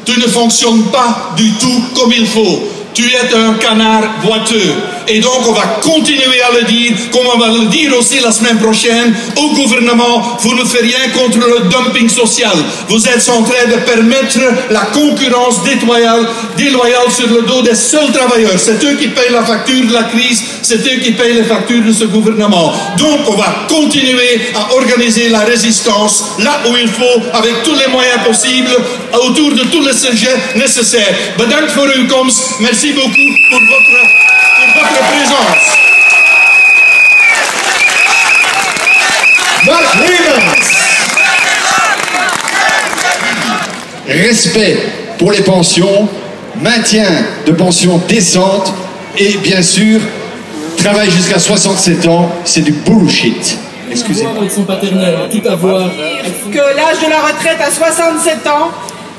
Tu ne fonctionnes pas du tout comme il faut. Tu es un canard boiteux. Et donc, on va continuer à le dire, comme on va le dire aussi la semaine prochaine au gouvernement. Vous ne faites rien contre le dumping social. Vous êtes en train de permettre la concurrence déloyale sur le dos des seuls travailleurs. C'est eux qui payent la facture de la crise. C'est eux qui payent les factures de ce gouvernement. Donc, on va continuer à organiser la résistance là où il faut, avec tous les moyens possibles, autour de tous les sujets nécessaires. Bedankt voor uw komst. Merci beaucoup pour votre présence. Respect pour les pensions, maintien de pensions décentes et bien sûr, travail jusqu'à 67 ans, c'est du bullshit. Excusez-moi. Avec son paternel, tout avoir. Que l'âge de la retraite à 67 ans,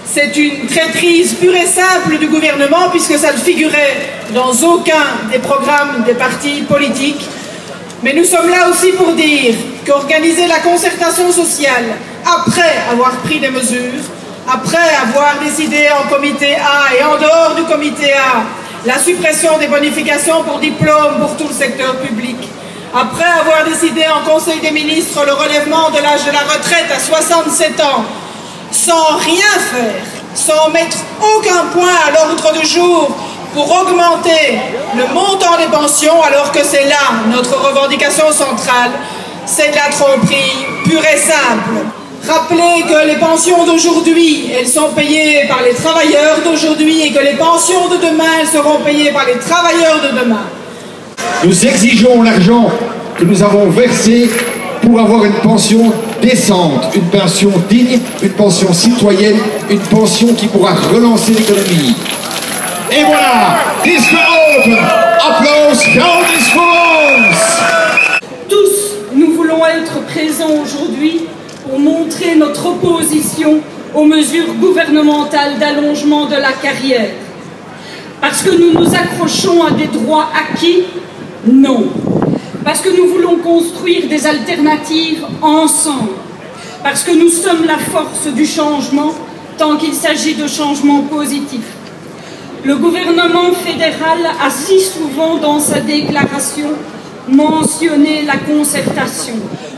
c'est une traîtrise pure et simple du gouvernement puisque ça ne figurait dans aucun des programmes des partis politiques. Mais nous sommes là aussi pour dire qu'organiser la concertation sociale après avoir pris des mesures, après avoir décidé en comité A et en dehors du comité A la suppression des bonifications pour diplôme pour tout le secteur public, après avoir décidé en Conseil des ministres le relèvement de l'âge de la retraite à 67 ans, sans rien faire, sans mettre aucun point à l'ordre du jour pour augmenter le montant des pensions, alors que c'est là notre revendication centrale, c'est de la tromperie pure et simple. Rappelez que les pensions d'aujourd'hui, elles sont payées par les travailleurs d'aujourd'hui et que les pensions de demain, elles seront payées par les travailleurs de demain. Nous exigeons l'argent que nous avons versé pour avoir une pension décente, une pension digne, une pension citoyenne, une pension qui pourra relancer l'économie. Et voilà, disque open, applause, Countess France. Tous, nous voulons être présents aujourd'hui pour montrer notre opposition aux mesures gouvernementales d'allongement de la carrière. Parce que nous nous accrochons à des droits acquis? Non. Parce que nous voulons construire des alternatives ensemble. Parce que nous sommes la force du changement, tant qu'il s'agit de changements positifs. Le gouvernement fédéral a si souvent dans sa déclaration mentionné la concertation.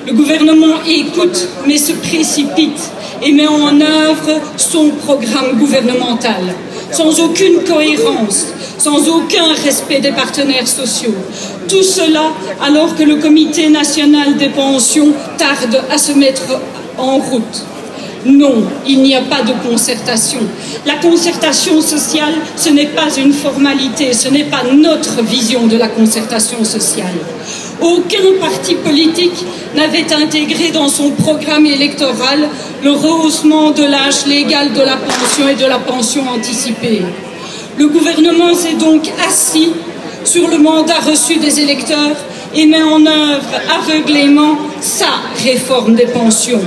Le gouvernement écoute, mais se précipite et met en œuvre son programme gouvernemental, sans aucune cohérence, sans aucun respect des partenaires sociaux. Tout cela alors que le Comité national des pensions tarde à se mettre en route. Non, il n'y a pas de concertation. La concertation sociale, ce n'est pas une formalité, ce n'est pas notre vision de la concertation sociale. Aucun parti politique n'avait intégré dans son programme électoral le rehaussement de l'âge légal de la pension et de la pension anticipée. Le gouvernement s'est donc assis sur le mandat reçu des électeurs et met en œuvre aveuglément sa réforme des pensions.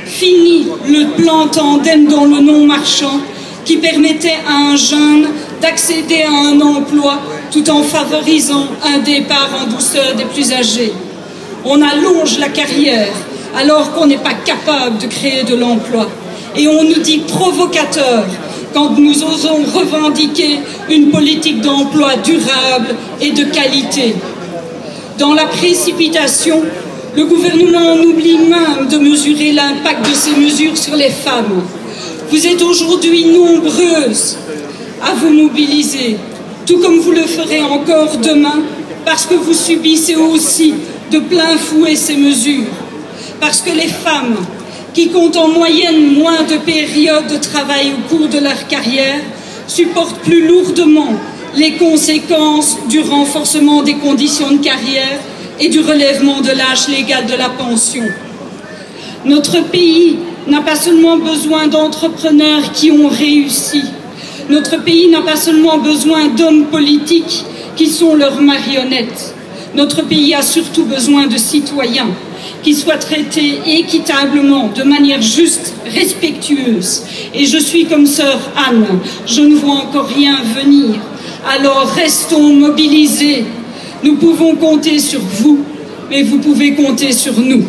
Fini le plan tandem dans le non marchand qui permettait à un jeune d'accéder à un emploi tout en favorisant un départ en douceur des plus âgés. On allonge la carrière alors qu'on n'est pas capable de créer de l'emploi. Et on nous dit provocateur quand nous osons revendiquer une politique d'emploi durable et de qualité. Dans la précipitation, le gouvernement en oublie même de mesurer l'impact de ces mesures sur les femmes. Vous êtes aujourd'hui nombreuses à vous mobiliser, tout comme vous le ferez encore demain, parce que vous subissez aussi de plein fouet ces mesures. Parce que les femmes, qui comptent en moyenne moins de périodes de travail au cours de leur carrière, supportent plus lourdement les conséquences du renforcement des conditions de carrière et du relèvement de l'âge légal de la pension. Notre pays n'a pas seulement besoin d'entrepreneurs qui ont réussi. Notre pays n'a pas seulement besoin d'hommes politiques qui sont leurs marionnettes. Notre pays a surtout besoin de citoyens qui soient traités équitablement, de manière juste, respectueuse. Et je suis comme sœur Anne, je ne vois encore rien venir. Alors restons mobilisés. Nous pouvons compter sur vous, mais vous pouvez compter sur nous.